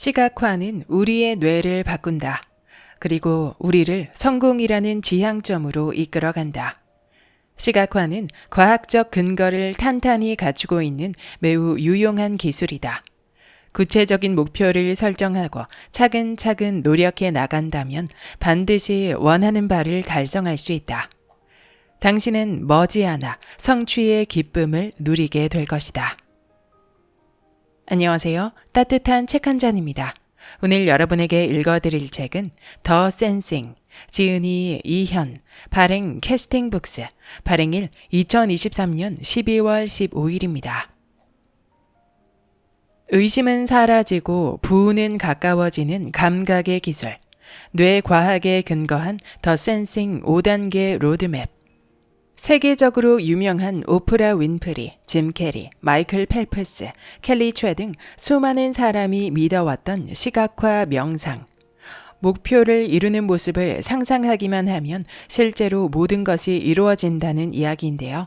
시각화는 우리의 뇌를 바꾼다. 그리고 우리를 성공이라는 지향점으로 이끌어간다. 시각화는 과학적 근거를 탄탄히 갖추고 있는 매우 유용한 기술이다. 구체적인 목표를 설정하고 차근차근 노력해 나간다면 반드시 원하는 바를 달성할 수 있다. 당신은 머지않아 성취의 기쁨을 누리게 될 것이다. 안녕하세요. 따뜻한 책 한 잔입니다. 오늘 여러분에게 읽어드릴 책은 더 센싱, 지은이 이현, 발행 캐스팅북스, 발행일 2023년 12월 15일입니다. 의심은 사라지고 부우는 가까워지는 감각의 기술, 뇌과학에 근거한 더 센싱 5단계 로드맵. 세계적으로 유명한 오프라 윈프리, 짐 캐리, 마이클 펠프스, 켈리 최 등 수많은 사람이 믿어왔던 시각화 명상. 목표를 이루는 모습을 상상하기만 하면 실제로 모든 것이 이루어진다는 이야기인데요.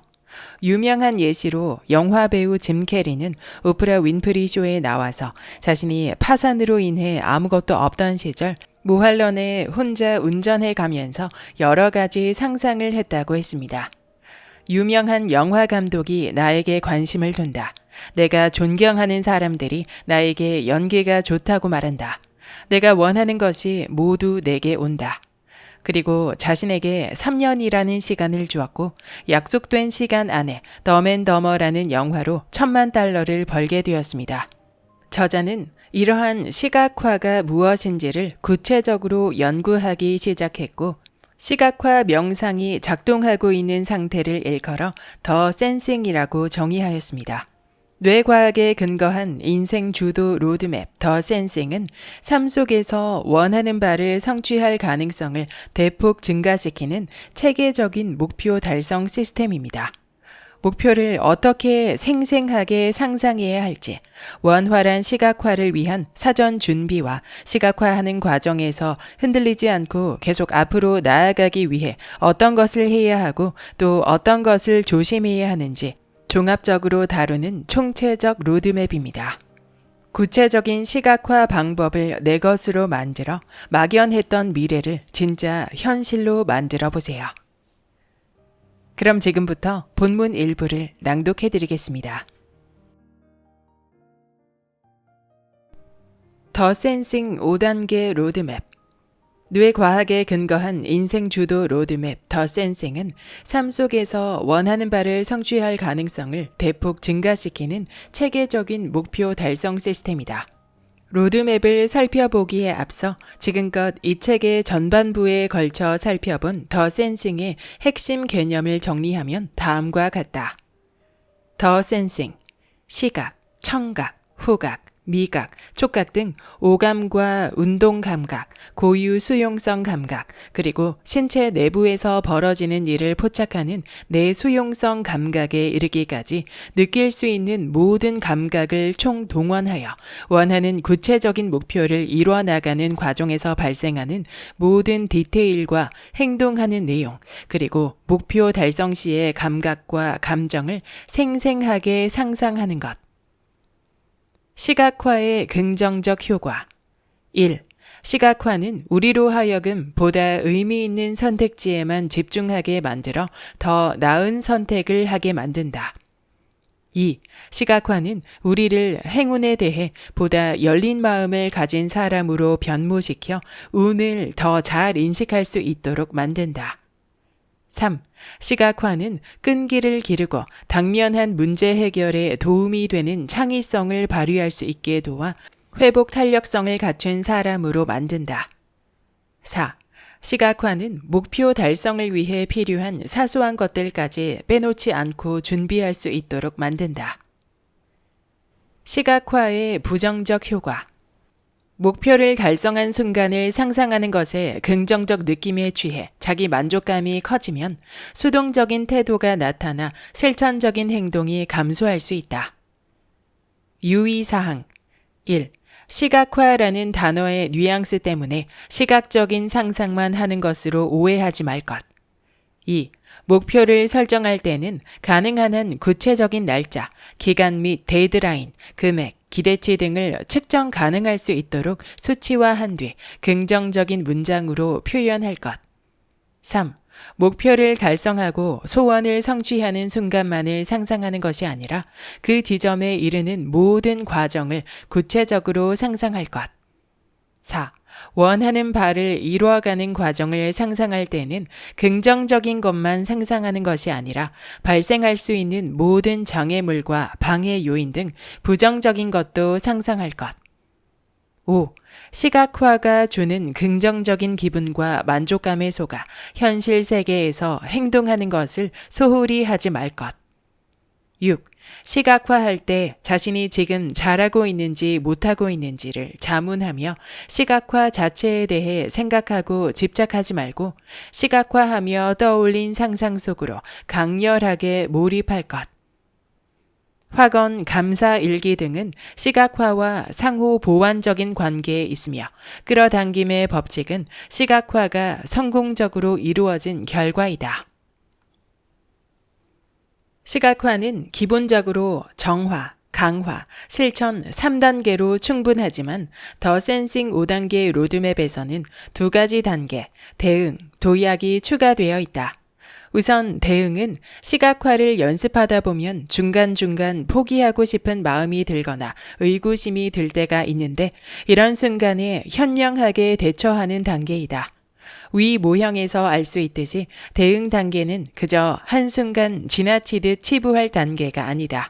유명한 예시로 영화 배우 짐 캐리는 오프라 윈프리 쇼에 나와서 자신이 파산으로 인해 아무것도 없던 시절 모할런에 혼자 운전해 가면서 여러 가지 상상을 했다고 했습니다. 유명한 영화 감독이 나에게 관심을 둔다. 내가 존경하는 사람들이 나에게 연기가 좋다고 말한다. 내가 원하는 것이 모두 내게 온다. 그리고 자신에게 3년이라는 시간을 주었고 약속된 시간 안에 덤앤더머라는 영화로 $10,000,000를 벌게 되었습니다. 저자는 이러한 시각화가 무엇인지를 구체적으로 연구하기 시작했고 시각화 명상이 작동하고 있는 상태를 일컬어 더 센싱이라고 정의하였습니다. 뇌과학에 근거한 인생 주도 로드맵 더 센싱은 삶 속에서 원하는 바를 성취할 가능성을 대폭 증가시키는 체계적인 목표 달성 시스템입니다. 목표를 어떻게 생생하게 상상해야 할지, 원활한 시각화를 위한 사전 준비와 시각화하는 과정에서 흔들리지 않고 계속 앞으로 나아가기 위해 어떤 것을 해야 하고 또 어떤 것을 조심해야 하는지 종합적으로 다루는 총체적 로드맵입니다. 구체적인 시각화 방법을 내 것으로 만들어 막연했던 미래를 진짜 현실로 만들어 보세요. 그럼 지금부터 본문 일부를 낭독해 드리겠습니다. 더 센싱 5단계 로드맵. 뇌과학에 근거한 인생 주도 로드맵 더 센싱은 삶 속에서 원하는 바를 성취할 가능성을 대폭 증가시키는 체계적인 목표 달성 시스템이다. 로드맵을 살펴보기에 앞서 지금껏 이 책의 전반부에 걸쳐 살펴본 더 센싱의 핵심 개념을 정리하면 다음과 같다. 더 센싱, 시각, 청각, 후각, 미각, 촉각 등 오감과 운동 감각, 고유 수용성 감각, 그리고 신체 내부에서 벌어지는 일을 포착하는 내수용성 감각에 이르기까지 느낄 수 있는 모든 감각을 총동원하여 원하는 구체적인 목표를 이루어 나가는 과정에서 발생하는 모든 디테일과 행동하는 내용, 그리고 목표 달성 시의 감각과 감정을 생생하게 상상하는 것. 시각화의 긍정적 효과. 1. 시각화는 우리로 하여금 보다 의미 있는 선택지에만 집중하게 만들어 더 나은 선택을 하게 만든다. 2. 시각화는 우리를 행운에 대해 보다 열린 마음을 가진 사람으로 변모시켜 운을 더 잘 인식할 수 있도록 만든다. 3. 시각화는 끈기를 기르고 당면한 문제 해결에 도움이 되는 창의성을 발휘할 수 있게 도와 회복 탄력성을 갖춘 사람으로 만든다. 4. 시각화는 목표 달성을 위해 필요한 사소한 것들까지 빼놓지 않고 준비할 수 있도록 만든다. 시각화의 부정적 효과. 목표를 달성한 순간을 상상하는 것에 긍정적 느낌에 취해 자기 만족감이 커지면 수동적인 태도가 나타나 실천적인 행동이 감소할 수 있다. 유의사항 1. 시각화라는 단어의 뉘앙스 때문에 시각적인 상상만 하는 것으로 오해하지 말 것. 2. 목표를 설정할 때는 가능한 한 구체적인 날짜, 기간 및 데드라인, 금액, 기대치 등을 측정 가능할 수 있도록 수치화한 뒤 긍정적인 문장으로 표현할 것. 3. 목표를 달성하고 소원을 성취하는 순간만을 상상하는 것이 아니라 그 지점에 이르는 모든 과정을 구체적으로 상상할 것. 4. 원하는 바를 이루어가는 과정을 상상할 때는 긍정적인 것만 상상하는 것이 아니라 발생할 수 있는 모든 장애물과 방해 요인 등 부정적인 것도 상상할 것. 5. 시각화가 주는 긍정적인 기분과 만족감에 속아 현실 세계에서 행동하는 것을 소홀히 하지 말 것. 6. 시각화할 때 자신이 지금 잘하고 있는지 못하고 있는지를 자문하며 시각화 자체에 대해 생각하고 집착하지 말고 시각화하며 떠올린 상상 속으로 강렬하게 몰입할 것. 확언, 감사 일기 등은 시각화와 상호 보완적인 관계에 있으며 끌어당김의 법칙은 시각화가 성공적으로 이루어진 결과이다. 시각화는 기본적으로 정화, 강화, 실천 3단계로 충분하지만 더 센싱 5단계 로드맵에서는 2가지 단계, 대응, 도약이 추가되어 있다. 우선 대응은 시각화를 연습하다 보면 중간중간 포기하고 싶은 마음이 들거나 의구심이 들 때가 있는데 이런 순간에 현명하게 대처하는 단계이다. 위 모형에서 알 수 있듯이 대응 단계는 그저 한순간 지나치듯 치부할 단계가 아니다.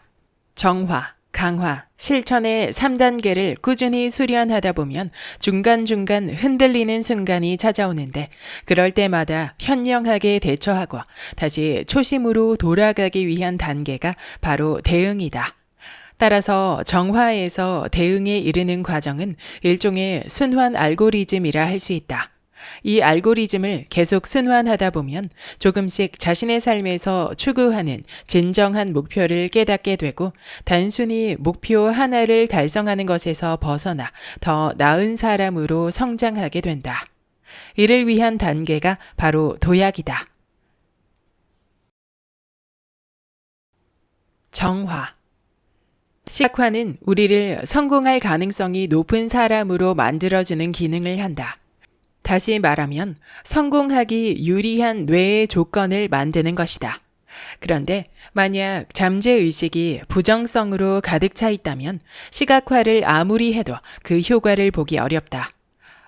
정화, 강화, 실천의 3단계를 꾸준히 수련하다 보면 중간중간 흔들리는 순간이 찾아오는데 그럴 때마다 현명하게 대처하고 다시 초심으로 돌아가기 위한 단계가 바로 대응이다. 따라서 정화에서 대응에 이르는 과정은 일종의 순환 알고리즘이라 할 수 있다. 이 알고리즘을 계속 순환하다 보면 조금씩 자신의 삶에서 추구하는 진정한 목표를 깨닫게 되고 단순히 목표 하나를 달성하는 것에서 벗어나 더 나은 사람으로 성장하게 된다. 이를 위한 단계가 바로 도약이다. 정화. 시각화는 우리를 성공할 가능성이 높은 사람으로 만들어주는 기능을 한다. 다시 말하면 성공하기 유리한 뇌의 조건을 만드는 것이다. 그런데 만약 잠재의식이 부정성으로 가득 차 있다면 시각화를 아무리 해도 그 효과를 보기 어렵다.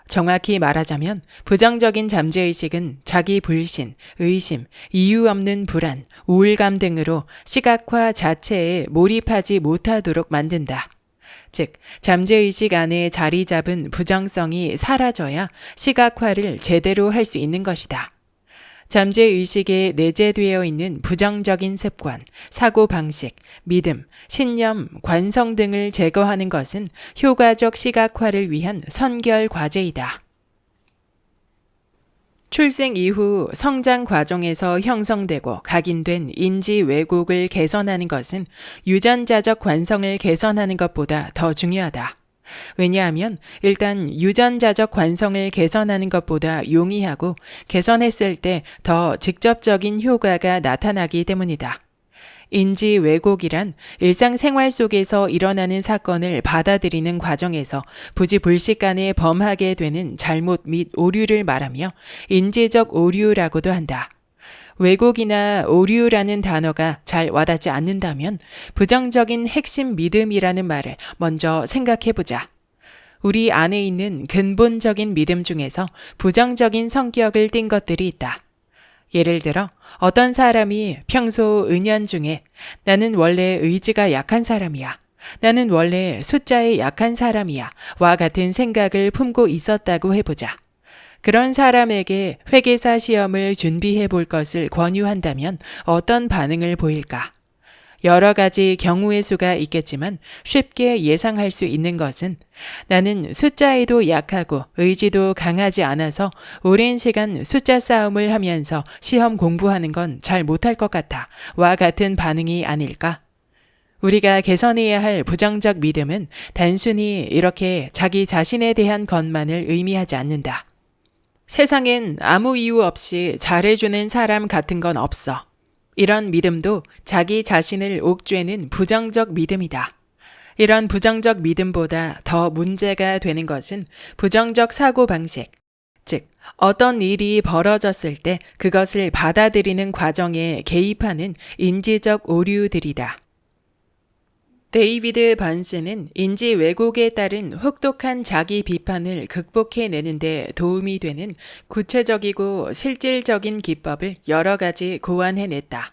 정확히 말하자면 부정적인 잠재의식은 자기 불신, 의심, 이유 없는 불안, 우울감 등으로 시각화 자체에 몰입하지 못하도록 만든다. 즉, 잠재의식 안에 자리 잡은 부정성이 사라져야 시각화를 제대로 할 수 있는 것이다. 잠재의식에 내재되어 있는 부정적인 습관, 사고방식, 믿음, 신념, 관성 등을 제거하는 것은 효과적 시각화를 위한 선결 과제이다. 출생 이후 성장 과정에서 형성되고 각인된 인지 왜곡을 개선하는 것은 유전자적 관성을 개선하는 것보다 더 중요하다. 왜냐하면 일단 유전자적 관성을 개선하는 것보다 용이하고 개선했을 때 더 직접적인 효과가 나타나기 때문이다. 인지 왜곡이란 일상생활 속에서 일어나는 사건을 받아들이는 과정에서 부지불식간에 범하게 되는 잘못 및 오류를 말하며 인지적 오류라고도 한다. 왜곡이나 오류라는 단어가 잘 와닿지 않는다면 부정적인 핵심 믿음이라는 말을 먼저 생각해보자. 우리 안에 있는 근본적인 믿음 중에서 부정적인 성격을 띈 것들이 있다. 예를 들어 어떤 사람이 평소 은연 중에 나는 원래 의지가 약한 사람이야. 나는 원래 숫자에 약한 사람이야. 와 같은 생각을 품고 있었다고 해보자. 그런 사람에게 회계사 시험을 준비해 볼 것을 권유한다면 어떤 반응을 보일까? 여러 가지 경우의 수가 있겠지만 쉽게 예상할 수 있는 것은 나는 숫자에도 약하고 의지도 강하지 않아서 오랜 시간 숫자 싸움을 하면서 시험 공부하는 건 잘 못할 것 같아. 와 같은 반응이 아닐까? 우리가 개선해야 할 부정적 믿음은 단순히 이렇게 자기 자신에 대한 것만을 의미하지 않는다. 세상엔 아무 이유 없이 잘해주는 사람 같은 건 없어. 이런 믿음도 자기 자신을 옥죄는 부정적 믿음이다. 이런 부정적 믿음보다 더 문제가 되는 것은 부정적 사고방식, 즉, 어떤 일이 벌어졌을 때 그것을 받아들이는 과정에 개입하는 인지적 오류들이다. 데이비드 번스는 인지 왜곡에 따른 혹독한 자기 비판을 극복해내는데 도움이 되는 구체적이고 실질적인 기법을 여러 가지 고안해냈다.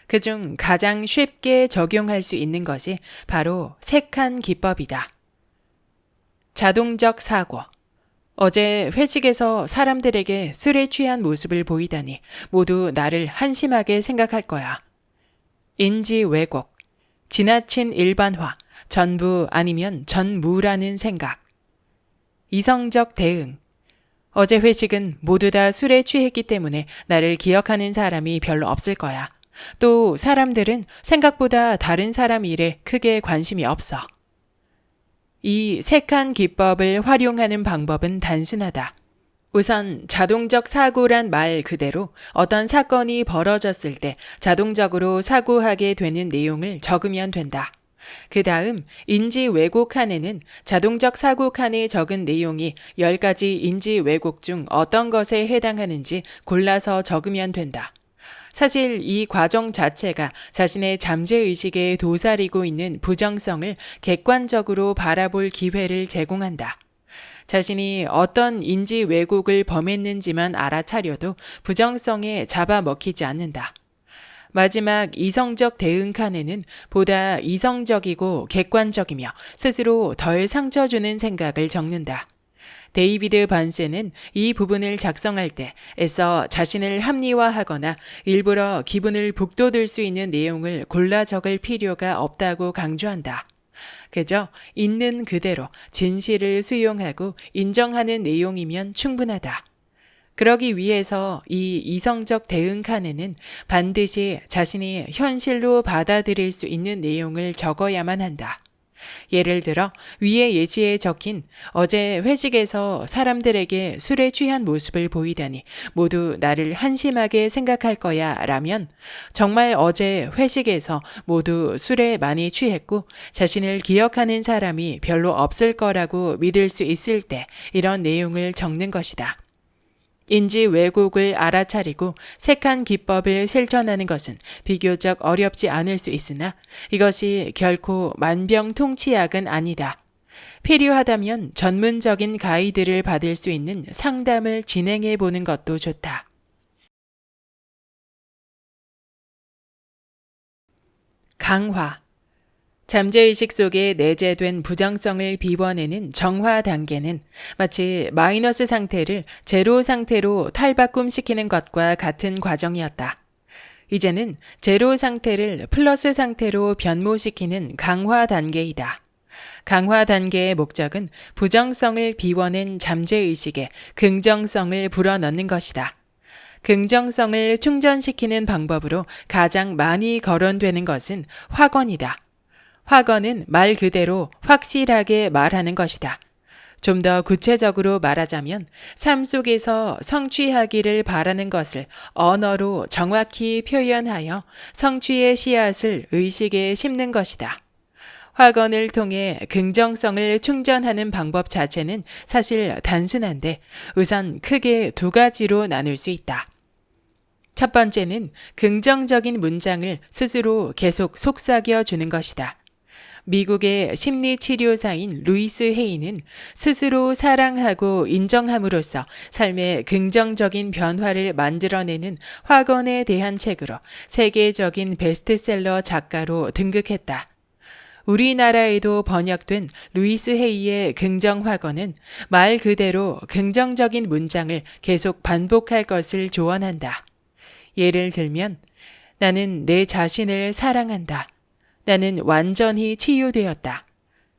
그중 가장 쉽게 적용할 수 있는 것이 바로 3칸 기법이다. 자동적 사고. 어제 회식에서 사람들에게 술에 취한 모습을 보이다니 모두 나를 한심하게 생각할 거야. 인지 왜곡. 지나친 일반화, 전부 아니면 전무라는 생각. 이성적 대응. 어제 회식은 모두 다 술에 취했기 때문에 나를 기억하는 사람이 별로 없을 거야. 또 사람들은 생각보다 다른 사람 일에 크게 관심이 없어. 이 3칸 기법을 활용하는 방법은 단순하다. 우선 자동적 사고란 말 그대로 어떤 사건이 벌어졌을 때 자동적으로 사고하게 되는 내용을 적으면 된다. 그 다음 인지 왜곡 칸에는 자동적 사고 칸에 적은 내용이 10가지 인지 왜곡 중 어떤 것에 해당하는지 골라서 적으면 된다. 사실 이 과정 자체가 자신의 잠재의식에 도사리고 있는 부정성을 객관적으로 바라볼 기회를 제공한다. 자신이 어떤 인지 왜곡을 범했는지만 알아차려도 부정성에 잡아먹히지 않는다. 마지막 이성적 대응 칸에는 보다 이성적이고 객관적이며 스스로 덜 상처 주는 생각을 적는다. 데이비드 번스는 이 부분을 작성할 때 애써 자신을 합리화하거나 일부러 기분을 북돋을 수 있는 내용을 골라 적을 필요가 없다고 강조한다. 그저 있는 그대로 진실을 수용하고 인정하는 내용이면 충분하다. 그러기 위해서 이 이성적 대응 칸에는 반드시 자신이 현실로 받아들일 수 있는 내용을 적어야만 한다. 예를 들어 위의 예시에 적힌 어제 회식에서 사람들에게 술에 취한 모습을 보이다니 모두 나를 한심하게 생각할 거야 라면 정말 어제 회식에서 모두 술에 많이 취했고 자신을 기억하는 사람이 별로 없을 거라고 믿을 수 있을 때 이런 내용을 적는 것이다. 인지 왜곡을 알아차리고 3칸 기법을 실천하는 것은 비교적 어렵지 않을 수 있으나 이것이 결코 만병통치약은 아니다. 필요하다면 전문적인 가이드를 받을 수 있는 상담을 진행해 보는 것도 좋다. 강화. 잠재의식 속에 내재된 부정성을 비워내는 정화 단계는 마치 마이너스 상태를 제로 상태로 탈바꿈시키는 것과 같은 과정이었다. 이제는 제로 상태를 플러스 상태로 변모시키는 강화 단계이다. 강화 단계의 목적은 부정성을 비워낸 잠재의식에 긍정성을 불어넣는 것이다. 긍정성을 충전시키는 방법으로 가장 많이 거론되는 것은 확언이다. 확언은 말 그대로 확실하게 말하는 것이다. 좀 더 구체적으로 말하자면 삶 속에서 성취하기를 바라는 것을 언어로 정확히 표현하여 성취의 씨앗을 의식에 심는 것이다. 확언을 통해 긍정성을 충전하는 방법 자체는 사실 단순한데 우선 크게 2가지로 나눌 수 있다. 첫 번째는 긍정적인 문장을 스스로 계속 속삭여 주는 것이다. 미국의 심리치료사인 루이스 헤이는 스스로 사랑하고 인정함으로써 삶의 긍정적인 변화를 만들어내는 확언에 대한 책으로 세계적인 베스트셀러 작가로 등극했다. 우리나라에도 번역된 루이스 헤이의 긍정 확언은 말 그대로 긍정적인 문장을 계속 반복할 것을 조언한다. 예를 들면 나는 내 자신을 사랑한다. 나는 완전히 치유되었다.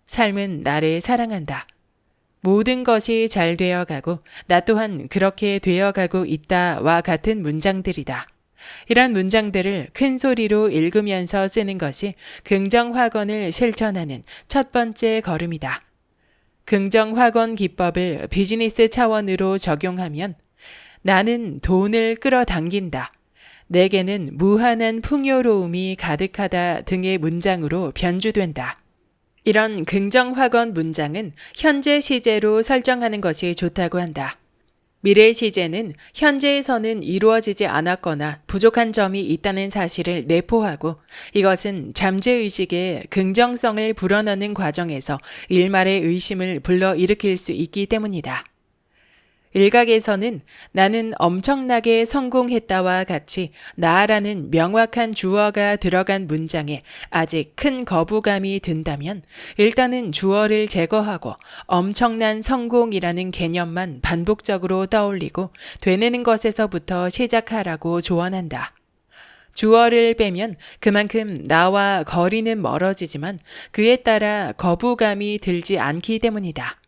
삶은 나를 사랑한다. 모든 것이 잘 되어가고 나 또한 그렇게 되어가고 있다와 같은 문장들이다. 이런 문장들을 큰 소리로 읽으면서 쓰는 것이 긍정 확언을 실천하는 첫 번째 걸음이다. 긍정 확언 기법을 비즈니스 차원으로 적용하면 나는 돈을 끌어당긴다. 내게는 무한한 풍요로움이 가득하다 등의 문장으로 변주된다. 이런 긍정 확언 문장은 현재 시제로 설정하는 것이 좋다고 한다. 미래 시제는 현재에서는 이루어지지 않았거나 부족한 점이 있다는 사실을 내포하고 이것은 잠재의식의 긍정성을 불어넣는 과정에서 일말의 의심을 불러일으킬 수 있기 때문이다. 일각에서는 나는 엄청나게 성공했다와 같이 나라는 명확한 주어가 들어간 문장에 아직 큰 거부감이 든다면 일단은 주어를 제거하고 엄청난 성공이라는 개념만 반복적으로 떠올리고 되뇌는 것에서부터 시작하라고 조언한다. 주어를 빼면 그만큼 나와 거리는 멀어지지만 그에 따라 거부감이 들지 않기 때문이다.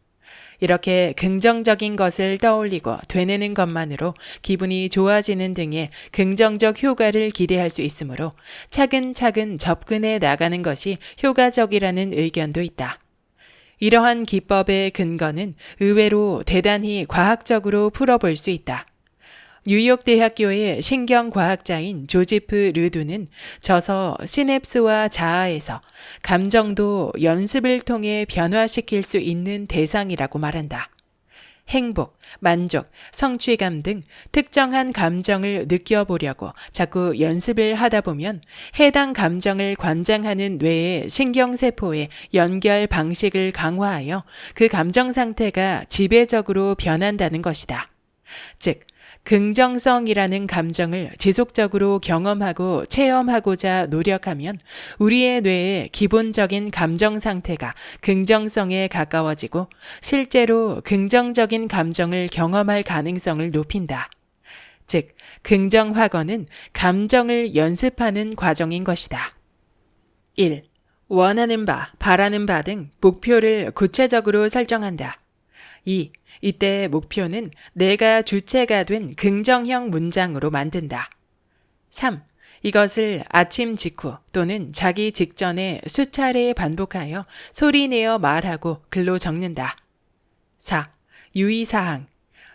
이렇게 긍정적인 것을 떠올리고 되뇌는 것만으로 기분이 좋아지는 등의 긍정적 효과를 기대할 수 있으므로 차근차근 접근해 나가는 것이 효과적이라는 의견도 있다. 이러한 기법의 근거는 의외로 대단히 과학적으로 풀어볼 수 있다. 뉴욕 대학교의 신경과학자인 조지프 르두는 저서 시냅스와 자아에서 감정도 연습을 통해 변화시킬 수 있는 대상이라고 말한다. 행복, 만족, 성취감 등 특정한 감정을 느껴보려고 자꾸 연습을 하다 보면 해당 감정을 관장하는 뇌의 신경세포의 연결 방식을 강화하여 그 감정 상태가 지배적으로 변한다는 것이다. 즉, 긍정성이라는 감정을 지속적으로 경험하고 체험하고자 노력하면 우리의 뇌의 기본적인 감정 상태가 긍정성에 가까워지고 실제로 긍정적인 감정을 경험할 가능성을 높인다. 즉, 긍정 확언은 감정을 연습하는 과정인 것이다. 1. 원하는 바, 바라는 바 등 목표를 구체적으로 설정한다. 2. 이때 목표는 내가 주체가 된 긍정형 문장으로 만든다. 3. 이것을 아침 직후 또는 자기 직전에 수차례 반복하여 소리내어 말하고 글로 적는다. 4. 유의사항.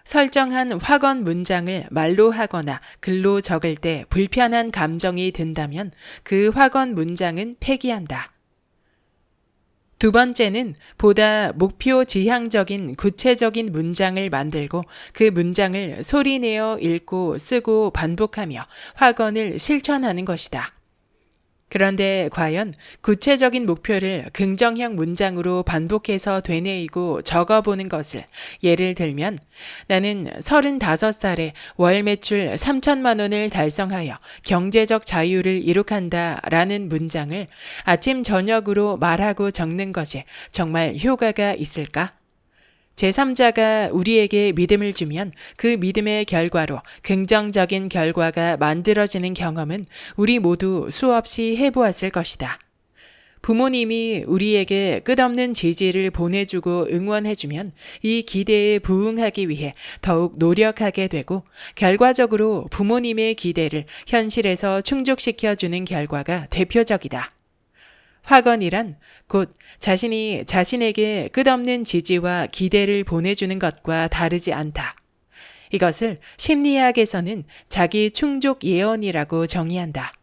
설정한 확언 문장을 말로 하거나 글로 적을 때 불편한 감정이 든다면 그 확언 문장은 폐기한다. 두 번째는 보다 목표 지향적인 구체적인 문장을 만들고 그 문장을 소리내어 읽고 쓰고 반복하며 확언을 실천하는 것이다. 그런데 과연 구체적인 목표를 긍정형 문장으로 반복해서 되뇌이고 적어보는 것을 예를 들면 나는 35살에 월 매출 3천만 원을 달성하여 경제적 자유를 이룩한다 라는 문장을 아침 저녁으로 말하고 적는 것이 정말 효과가 있을까? 제3자가 우리에게 믿음을 주면 그 믿음의 결과로 긍정적인 결과가 만들어지는 경험은 우리 모두 수없이 해보았을 것이다. 부모님이 우리에게 끝없는 지지를 보내주고 응원해주면 이 기대에 부응하기 위해 더욱 노력하게 되고 결과적으로 부모님의 기대를 현실에서 충족시켜주는 결과가 대표적이다. 확언이란 곧 자신이 자신에게 끝없는 지지와 기대를 보내주는 것과 다르지 않다. 이것을 심리학에서는 자기 충족 예언이라고 정의한다.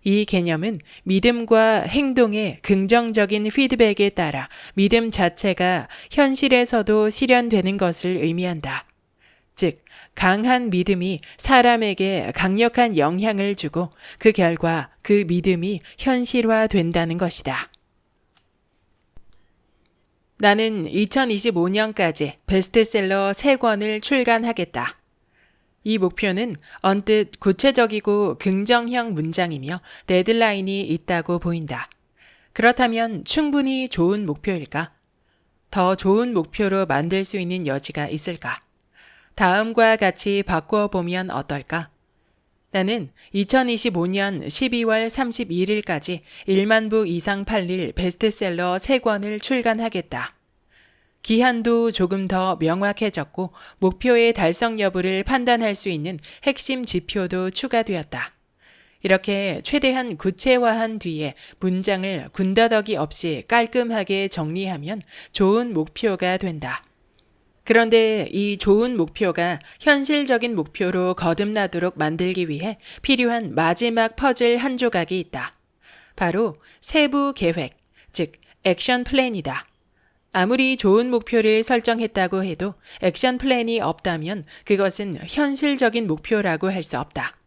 이 개념은 믿음과 행동의 긍정적인 피드백에 따라 믿음 자체가 현실에서도 실현되는 것을 의미한다. 즉, 강한 믿음이 사람에게 강력한 영향을 주고 그 결과 그 믿음이 현실화된다는 것이다. 나는 2025년까지 베스트셀러 3권을 출간하겠다. 이 목표는 언뜻 구체적이고 긍정형 문장이며 데드라인이 있다고 보인다. 그렇다면 충분히 좋은 목표일까? 더 좋은 목표로 만들 수 있는 여지가 있을까? 다음과 같이 바꿔보면 어떨까? 나는 2025년 12월 31일까지 1만 부 이상 팔릴 베스트셀러 3권을 출간하겠다. 기한도 조금 더 명확해졌고 목표의 달성 여부를 판단할 수 있는 핵심 지표도 추가되었다. 이렇게 최대한 구체화한 뒤에 문장을 군더더기 없이 깔끔하게 정리하면 좋은 목표가 된다. 그런데 이 좋은 목표가 현실적인 목표로 거듭나도록 만들기 위해 필요한 마지막 퍼즐 한 조각이 있다. 바로 세부 계획, 즉 액션 플랜이다. 아무리 좋은 목표를 설정했다고 해도 액션 플랜이 없다면 그것은 현실적인 목표라고 할 수 없다.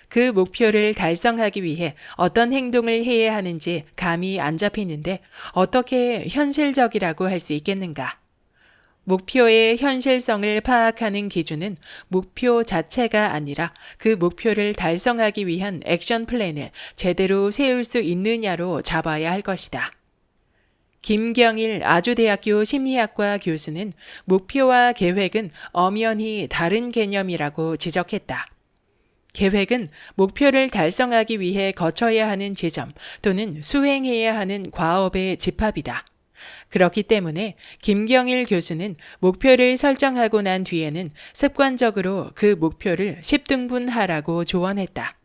그 목표를 달성하기 위해 어떤 행동을 해야 하는지 감이 안 잡히는데 어떻게 현실적이라고 할 수 있겠는가? 목표의 현실성을 파악하는 기준은 목표 자체가 아니라 그 목표를 달성하기 위한 액션 플랜을 제대로 세울 수 있느냐로 잡아야 할 것이다. 김경일 아주대학교 심리학과 교수는 목표와 계획은 엄연히 다른 개념이라고 지적했다. 계획은 목표를 달성하기 위해 거쳐야 하는 지점 또는 수행해야 하는 과업의 집합이다. 그렇기 때문에 김경일 교수는 목표를 설정하고 난 뒤에는 습관적으로 그 목표를 10등분하라고 조언했다.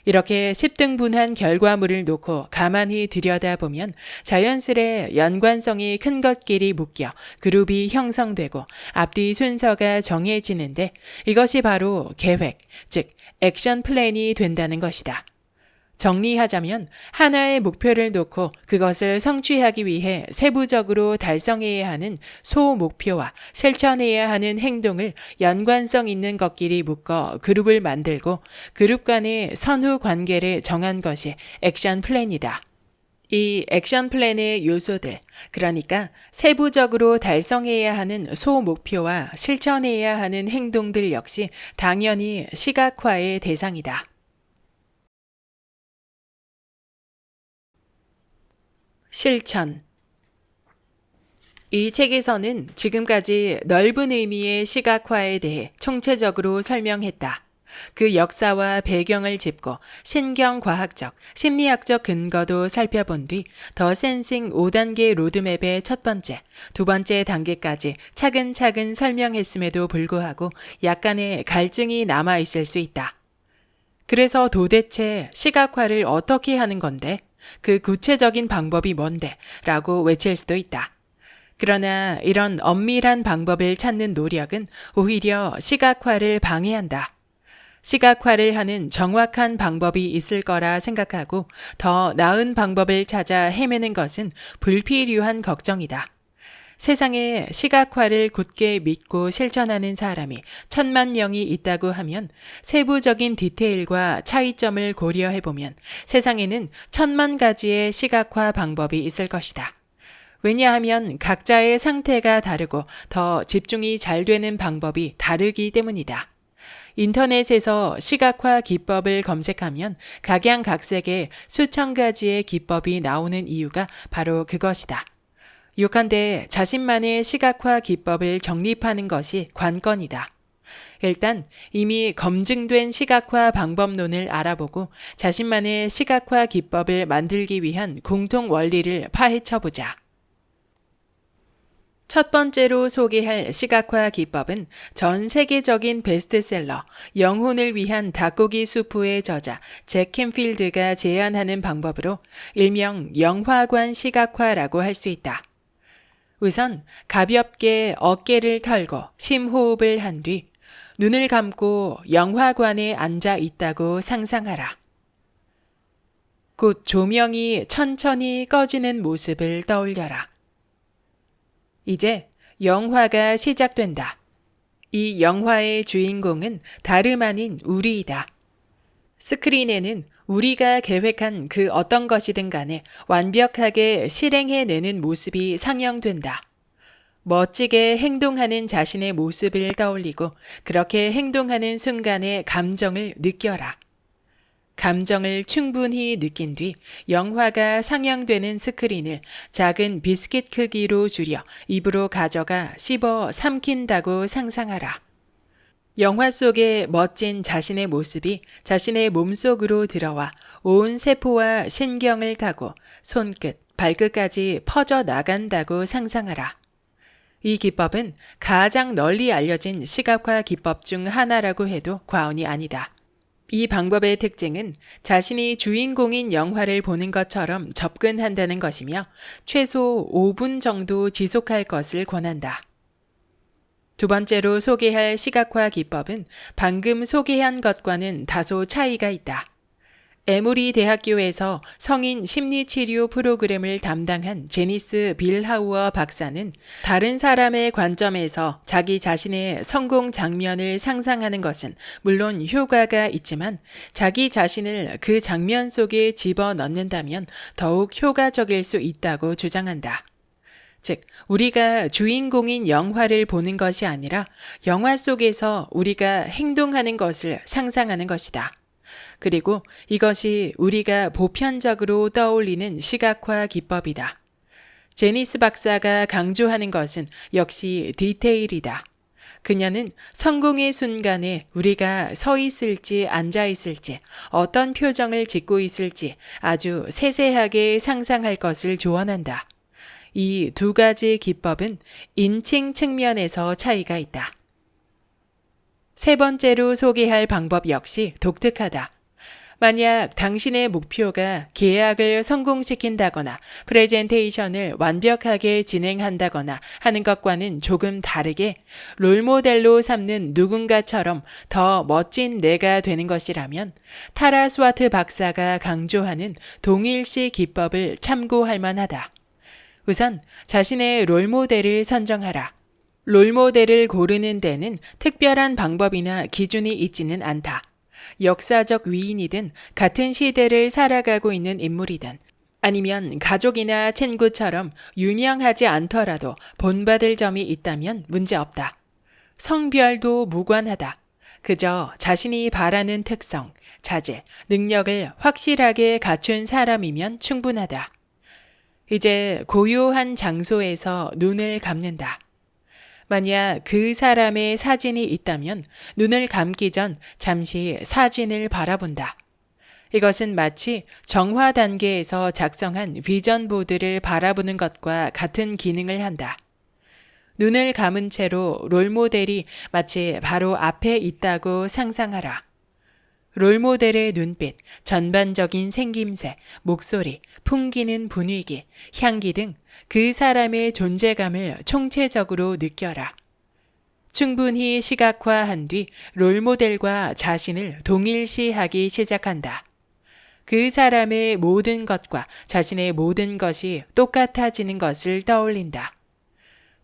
이렇게 10등분한 결과물을 놓고 가만히 들여다보면 자연스레 연관성이 큰 것끼리 묶여 그룹이 형성되고 앞뒤 순서가 정해지는데 이것이 바로 계획, 즉 액션 플랜이 된다는 것이다. 정리하자면 하나의 목표를 놓고 그것을 성취하기 위해 세부적으로 달성해야 하는 소목표와 실천해야 하는 행동을 연관성 있는 것끼리 묶어 그룹을 만들고 그룹 간의 선후 관계를 정한 것이 액션 플랜이다. 이 액션 플랜의 요소들, 그러니까 세부적으로 달성해야 하는 소목표와 실천해야 하는 행동들 역시 당연히 시각화의 대상이다. 실천. 이 책에서는 지금까지 넓은 의미의 시각화에 대해 총체적으로 설명했다. 그 역사와 배경을 짚고 신경과학적, 심리학적 근거도 살펴본 뒤 더 센싱 5단계 로드맵의 첫 번째, 두 번째 단계까지 차근차근 설명했음에도 불구하고 약간의 갈증이 남아있을 수 있다. 그래서 도대체 시각화를 어떻게 하는 건데? 그 구체적인 방법이 뭔데? 라고 외칠 수도 있다. 그러나 이런 엄밀한 방법을 찾는 노력은 오히려 시각화를 방해한다. 시각화를 하는 정확한 방법이 있을 거라 생각하고 더 나은 방법을 찾아 헤매는 것은 불필요한 걱정이다. 세상에 시각화를 굳게 믿고 실천하는 사람이 1000만 명이 있다고 하면 세부적인 디테일과 차이점을 고려해보면 세상에는 1000만 가지의 시각화 방법이 있을 것이다. 왜냐하면 각자의 상태가 다르고 더 집중이 잘 되는 방법이 다르기 때문이다. 인터넷에서 시각화 기법을 검색하면 각양각색의 수천 가지의 기법이 나오는 이유가 바로 그것이다. 요컨대 자신만의 시각화 기법을 정립하는 것이 관건이다. 일단 이미 검증된 시각화 방법론을 알아보고 자신만의 시각화 기법을 만들기 위한 공통 원리를 파헤쳐보자. 첫 번째로 소개할 시각화 기법은 전 세계적인 베스트셀러 영혼을 위한 닭고기 수프의 저자 잭 캠필드가 제안하는 방법으로 일명 영화관 시각화라고 할 수 있다. 우선 가볍게 어깨를 털고 심호흡을 한 뒤 눈을 감고 영화관에 앉아 있다고 상상하라. 곧 조명이 천천히 꺼지는 모습을 떠올려라. 이제 영화가 시작된다. 이 영화의 주인공은 다름 아닌 우리이다. 스크린에는 우리가 계획한 그 어떤 것이든 간에 완벽하게 실행해내는 모습이 상영된다. 멋지게 행동하는 자신의 모습을 떠올리고 그렇게 행동하는 순간의 감정을 느껴라. 감정을 충분히 느낀 뒤 영화가 상영되는 스크린을 작은 비스킷 크기로 줄여 입으로 가져가 씹어 삼킨다고 상상하라. 영화 속의 멋진 자신의 모습이 자신의 몸속으로 들어와 온 세포와 신경을 타고 손끝, 발끝까지 퍼져 나간다고 상상하라. 이 기법은 가장 널리 알려진 시각화 기법 중 하나라고 해도 과언이 아니다. 이 방법의 특징은 자신이 주인공인 영화를 보는 것처럼 접근한다는 것이며 최소 5분 정도 지속할 것을 권한다. 두 번째로 소개할 시각화 기법은 방금 소개한 것과는 다소 차이가 있다. 에모리 대학교에서 성인 심리치료 프로그램을 담당한 제니스 빌하우어 박사는 다른 사람의 관점에서 자기 자신의 성공 장면을 상상하는 것은 물론 효과가 있지만 자기 자신을 그 장면 속에 집어넣는다면 더욱 효과적일 수 있다고 주장한다. 즉, 우리가 주인공인 영화를 보는 것이 아니라 영화 속에서 우리가 행동하는 것을 상상하는 것이다. 그리고 이것이 우리가 보편적으로 떠올리는 시각화 기법이다. 제니스 박사가 강조하는 것은 역시 디테일이다. 그녀는 성공의 순간에 우리가 서 있을지 앉아 있을지 어떤 표정을 짓고 있을지 아주 세세하게 상상할 것을 조언한다. 이 두 가지 기법은 인칭 측면에서 차이가 있다. 세 번째로 소개할 방법 역시 독특하다. 만약 당신의 목표가 계약을 성공시킨다거나 프레젠테이션을 완벽하게 진행한다거나 하는 것과는 조금 다르게 롤모델로 삼는 누군가처럼 더 멋진 내가 되는 것이라면 타라 스와트 박사가 강조하는 동일시 기법을 참고할 만하다. 우선 자신의 롤모델을 선정하라. 롤모델을 고르는 데는 특별한 방법이나 기준이 있지는 않다. 역사적 위인이든 같은 시대를 살아가고 있는 인물이든 아니면 가족이나 친구처럼 유명하지 않더라도 본받을 점이 있다면 문제없다. 성별도 무관하다. 그저 자신이 바라는 특성, 자질, 능력을 확실하게 갖춘 사람이면 충분하다. 이제 고요한 장소에서 눈을 감는다. 만약 그 사람의 사진이 있다면 눈을 감기 전 잠시 사진을 바라본다. 이것은 마치 정화 단계에서 작성한 비전 보드를 바라보는 것과 같은 기능을 한다. 눈을 감은 채로 롤모델이 마치 바로 앞에 있다고 상상하라. 롤모델의 눈빛, 전반적인 생김새, 목소리, 풍기는 분위기, 향기 등 그 사람의 존재감을 총체적으로 느껴라. 충분히 시각화한 뒤 롤모델과 자신을 동일시하기 시작한다. 그 사람의 모든 것과 자신의 모든 것이 똑같아지는 것을 떠올린다.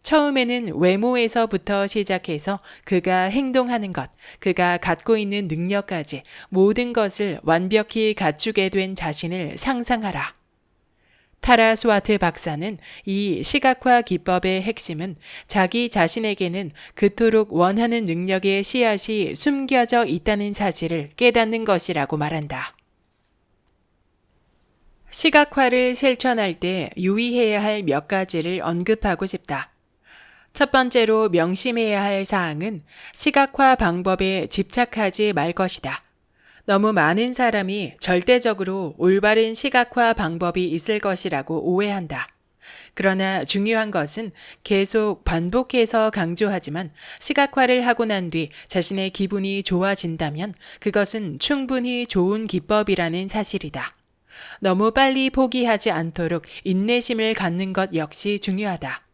처음에는 외모에서부터 시작해서 그가 행동하는 것, 그가 갖고 있는 능력까지 모든 것을 완벽히 갖추게 된 자신을 상상하라. 타라 스와트 박사는 이 시각화 기법의 핵심은 자기 자신에게는 그토록 원하는 능력의 씨앗이 숨겨져 있다는 사실을 깨닫는 것이라고 말한다. 시각화를 실천할 때 유의해야 할 몇 가지를 언급하고 싶다. 첫 번째로 명심해야 할 사항은 시각화 방법에 집착하지 말 것이다. 너무 많은 사람이 절대적으로 올바른 시각화 방법이 있을 것이라고 오해한다. 그러나 중요한 것은 계속 반복해서 강조하지만 시각화를 하고 난 뒤 자신의 기분이 좋아진다면 그것은 충분히 좋은 기법이라는 사실이다. 너무 빨리 포기하지 않도록 인내심을 갖는 것 역시 중요하다.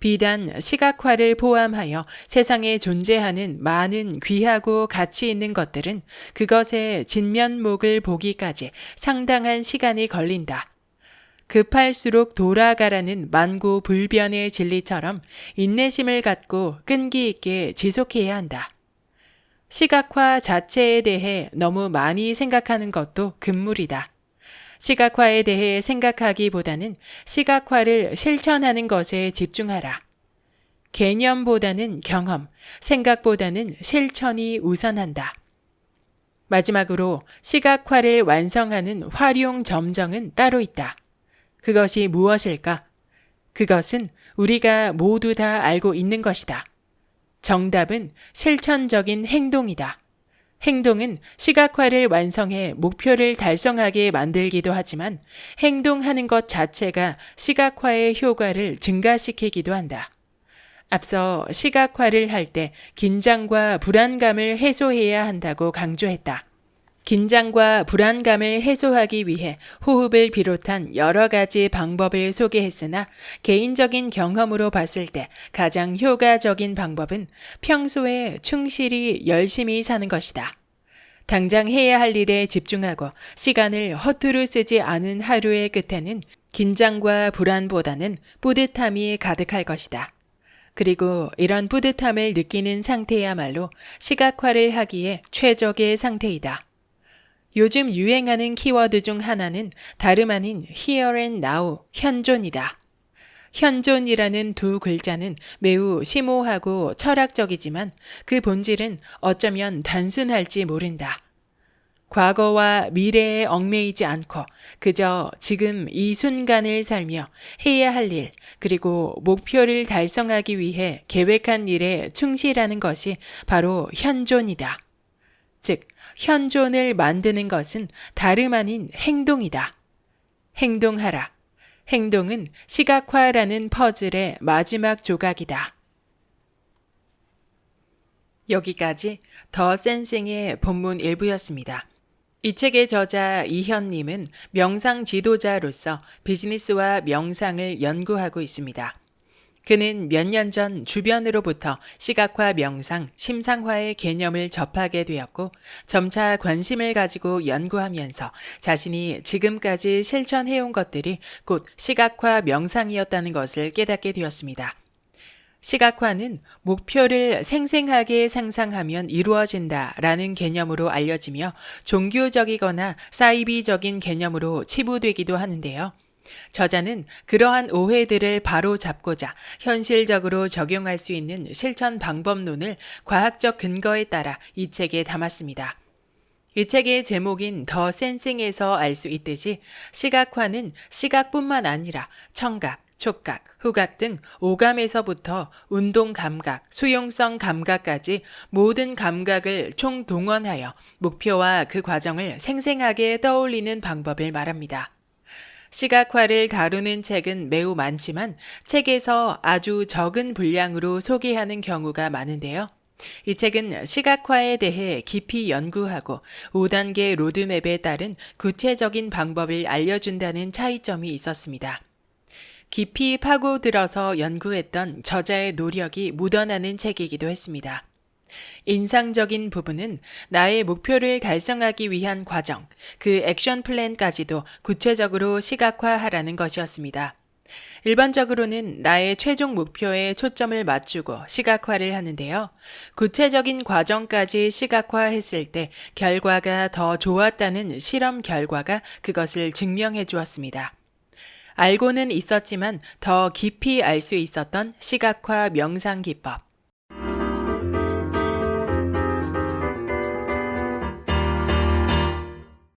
비단 시각화를 포함하여 세상에 존재하는 많은 귀하고 가치 있는 것들은 그것의 진면목을 보기까지 상당한 시간이 걸린다. 급할수록 돌아가라는 만고불변의 진리처럼 인내심을 갖고 끈기 있게 지속해야 한다. 시각화 자체에 대해 너무 많이 생각하는 것도 금물이다. 시각화에 대해 생각하기보다는 시각화를 실천하는 것에 집중하라. 개념보다는 경험, 생각보다는 실천이 우선한다. 마지막으로 시각화를 완성하는 활용 점정은 따로 있다. 그것이 무엇일까? 그것은 우리가 모두 다 알고 있는 것이다. 정답은 실천적인 행동이다. 행동은 시각화를 완성해 목표를 달성하게 만들기도 하지만 행동하는 것 자체가 시각화의 효과를 증가시키기도 한다. 앞서 시각화를 할 때 긴장과 불안감을 해소해야 한다고 강조했다. 긴장과 불안감을 해소하기 위해 호흡을 비롯한 여러 가지 방법을 소개했으나 개인적인 경험으로 봤을 때 가장 효과적인 방법은 평소에 충실히 열심히 사는 것이다. 당장 해야 할 일에 집중하고 시간을 허투루 쓰지 않은 하루의 끝에는 긴장과 불안보다는 뿌듯함이 가득할 것이다. 그리고 이런 뿌듯함을 느끼는 상태야말로 시각화를 하기에 최적의 상태이다. 요즘 유행하는 키워드 중 하나는 다름 아닌 here and now, 현존이다. 현존이라는 두 글자는 매우 심오하고 철학적이지만 그 본질은 어쩌면 단순할지 모른다. 과거와 미래에 얽매이지 않고 그저 지금 이 순간을 살며 해야 할 일, 그리고 목표를 달성하기 위해 계획한 일에 충실하는 것이 바로 현존이다. 즉, 현존을 만드는 것은 다름 아닌 행동이다. 행동하라. 행동은 시각화라는 퍼즐의 마지막 조각이다. 여기까지 더 센싱의 본문 일부였습니다. 이 책의 저자 이현님은 명상 지도자로서 비즈니스와 명상을 연구하고 있습니다. 그는 몇 년 전 주변으로부터 시각화 명상, 심상화의 개념을 접하게 되었고 점차 관심을 가지고 연구하면서 자신이 지금까지 실천해온 것들이 곧 시각화 명상이었다는 것을 깨닫게 되었습니다. 시각화는 목표를 생생하게 상상하면 이루어진다라는 개념으로 알려지며 종교적이거나 사이비적인 개념으로 치부되기도 하는데요. 저자는 그러한 오해들을 바로잡고자 현실적으로 적용할 수 있는 실천 방법론을 과학적 근거에 따라 이 책에 담았습니다. 이 책의 제목인 더 센싱에서 알 수 있듯이 시각화는 시각뿐만 아니라 청각, 촉각, 후각 등 오감에서부터 운동 감각, 수용성 감각까지 모든 감각을 총동원하여 목표와 그 과정을 생생하게 떠올리는 방법을 말합니다. 시각화를 다루는 책은 매우 많지만 책에서 아주 적은 분량으로 소개하는 경우가 많은데요. 이 책은 시각화에 대해 깊이 연구하고 5단계 로드맵에 따른 구체적인 방법을 알려준다는 차이점이 있었습니다. 깊이 파고들어서 연구했던 저자의 노력이 묻어나는 책이기도 했습니다. 인상적인 부분은 나의 목표를 달성하기 위한 과정, 그 액션 플랜까지도 구체적으로 시각화하라는 것이었습니다. 일반적으로는 나의 최종 목표에 초점을 맞추고 시각화를 하는데요. 구체적인 과정까지 시각화했을 때 결과가 더 좋았다는 실험 결과가 그것을 증명해 주었습니다. 알고는 있었지만 더 깊이 알 수 있었던 시각화 명상 기법.